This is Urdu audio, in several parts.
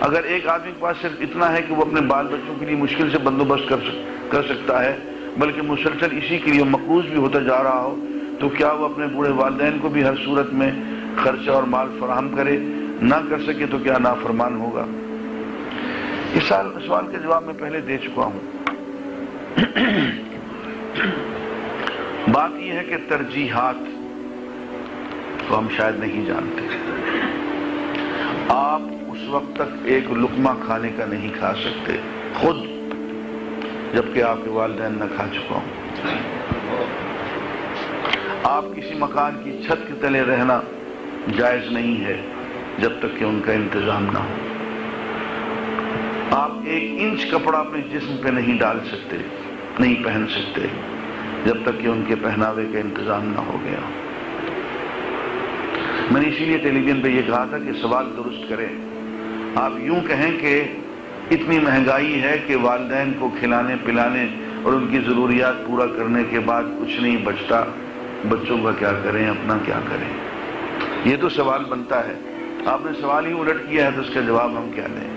اگر ایک آدمی کے پاس صرف اتنا ہے کہ وہ اپنے بال بچوں کے لیے مشکل سے بندوبست کر سکتا ہے، بلکہ مسلسل اسی کے لیے مقروض بھی ہوتا جا رہا ہو، تو کیا وہ اپنے بوڑھے والدین کو بھی ہر صورت میں خرچہ اور مال فراہم کرے؟ نہ کر سکے تو کیا نافرمان ہوگا؟ اس سوال کے جواب میں پہلے دے چکا ہوں۔ بات یہ ہے کہ ترجیحات تو ہم شاید نہیں جانتے۔ آپ اس وقت تک ایک لقمہ کھانے کا نہیں کھا سکتے خود جبکہ آپ کے والدین نہ کھا چکا ہوں۔ آپ کسی مکان کی چھت کے تلے رہنا جائز نہیں ہے جب تک کہ ان کا انتظام نہ ہو۔ آپ 1 انچ کپڑا اپنے جسم پہ نہیں ڈال سکتے، نہیں پہن سکتے جب تک کہ ان کے پہناوے کا انتظام نہ ہو گیا۔ میں نے اسی لیے ٹیلی ویژن پہ یہ کہا تھا کہ سوال درست کریں۔ آپ یوں کہیں کہ اتنی مہنگائی ہے کہ والدین کو کھلانے پلانے اور ان کی ضروریات پورا کرنے کے بعد کچھ نہیں بچتا، بچوں کا کیا کریں، اپنا کیا کریں؟ یہ تو سوال بنتا ہے۔ آپ نے سوال ہی الٹ کیا ہے تو اس کا جواب ہم کیا دیں؟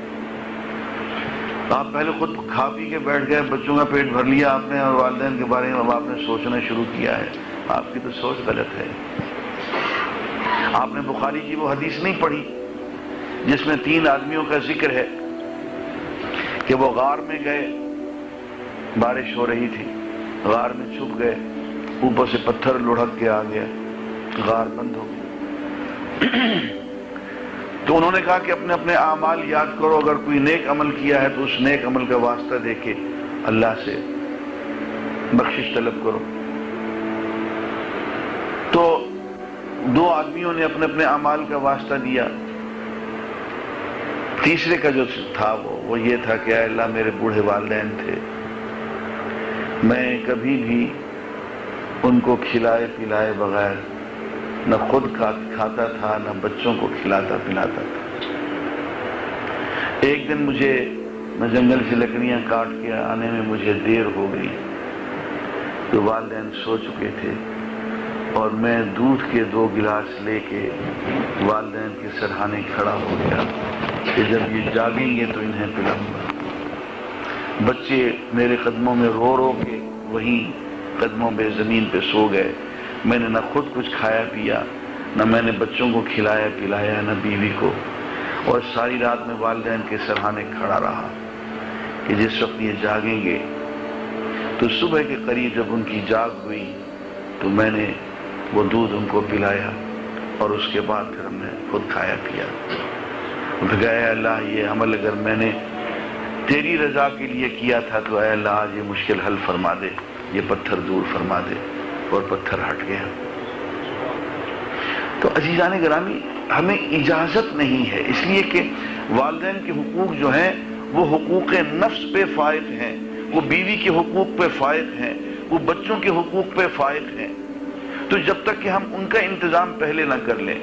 آپ پہلے خود کھا پی کے بیٹھ گئے، بچوں کا پیٹ بھر لیا آپ نے، اور والدین کے بارے میں اب آپ نے سوچنا شروع کیا ہے۔ آپ کی تو سوچ غلط ہے۔ آپ نے بخاری کی وہ حدیث نہیں پڑھی جس میں 3 آدمیوں کا ذکر ہے کہ وہ غار میں گئے، بارش ہو رہی تھی، غار میں چھپ گئے، اوپر سے پتھر لڑھک کے آ گیا، غار بند ہو گئی۔ تو انہوں نے کہا کہ اپنے اپنے اعمال یاد کرو، اگر کوئی نیک عمل کیا ہے تو اس نیک عمل کا واسطہ دے کے اللہ سے بخشش طلب کرو۔ تو 2 آدمیوں نے اپنے اپنے اعمال کا واسطہ دیا۔ تیسرے کا جو تھا وہ یہ تھا کہ اے اللہ میرے بوڑھے والدین تھے، میں کبھی بھی ان کو کھلائے پلائے بغیر نہ خود کھاتا تھا نہ بچوں کو کھلاتا پلاتا تھا۔ ایک دن میں جنگل سے لکڑیاں کاٹ کے آنے میں مجھے دیر ہو گئی تو والدین سو چکے تھے، اور میں دودھ کے 2 گلاس لے کے والدین کے سرہانے کھڑا ہو گیا کہ جب یہ جاگیں گے تو انہیں پلاؤں گا۔ بچے میرے قدموں میں رو رو کے وہیں قدموں پہ زمین پہ سو گئے۔ میں نے نہ خود کچھ کھایا پیا، نہ میں نے بچوں کو کھلایا پلایا، نہ بیوی کو، اور ساری رات میں والدین کے سرہانے کھڑا رہا کہ جس وقت یہ جاگیں گے تو صبح کے قریب جب ان کی جاگ ہوئی تو میں نے وہ دودھ ان کو پلایا، اور اس کے بعد پھر ہم نے خود کھایا پیا۔ پھر اے اللہ یہ عمل اگر میں نے تیری رضا کے لیے کیا تھا تو اے اللہ آج یہ مشکل حل فرما دے، یہ پتھر دور فرما دے، اور پتھر ہٹ گیا۔ تو عزیزان گرامی، ہمیں اجازت نہیں ہے، اس لیے کہ والدین کے حقوق جو ہیں وہ حقوق نفس پہ فائق ہیں، وہ بیوی کے حقوق پہ فائق ہیں، وہ بچوں کے حقوق پہ فائق ہیں۔ تو جب تک کہ ہم ان کا انتظام پہلے نہ کر لیں،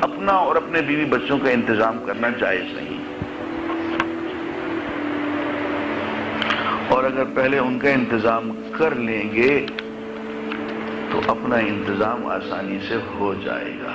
اپنا اور اپنے بیوی بچوں کا انتظام کرنا جائز نہیں۔ اور اگر پہلے ان کا انتظام کر لیں گے تو اپنا انتظام آسانی سے ہو جائے گا۔